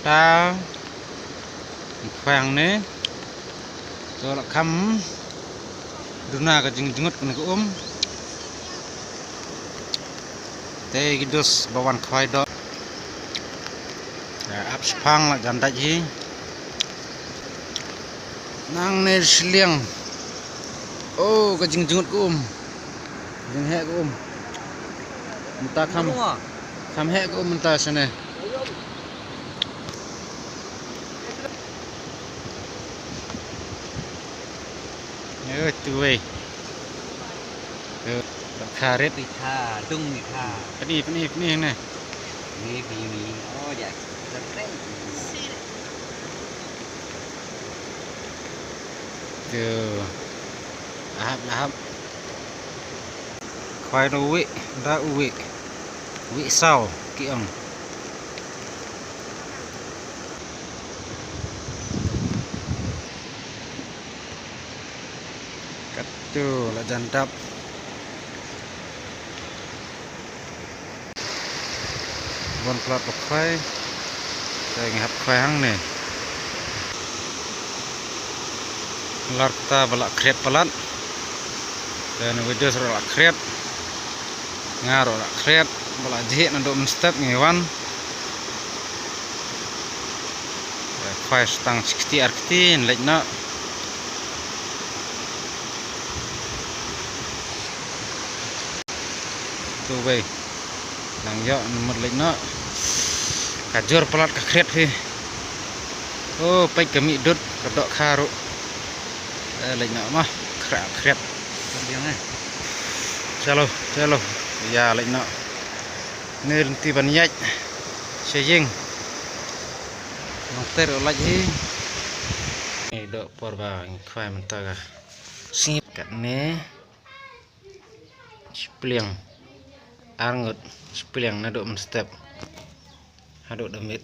ta khoang nè rồi là khăm duna cái jeng jengut con teh gidos bawan khoai do ap spang là ganda ji nang ne sliang oh cái jeng jengut jeng he ta khăm he ta sene nhớ tuổi kha rết đi kha dung kha cái này này ni oh dạ từ hấp khoai nó uế ra uế sau kiêng cắt tu là dàn đập bon plat bọc khoai đây hấp khoai hang này lar ta balak kreat pelan dan video seru kreat ngaro kreat balak jihit untuk menstep ngewan khoai stang 60 arkitin lek na tu bay nang yo nomor lek na kajur pelat ka kreat hi oh pai kami dut kedok kharu lệnh nợ mà khét chalo giờ lệnh nợ nên ti bắn nhách xây dựng tết ở lạnh hi độ por vào khoai mình ta cả xếp cạn né spliang arngut spliang nó độ một step hai độ đầm mít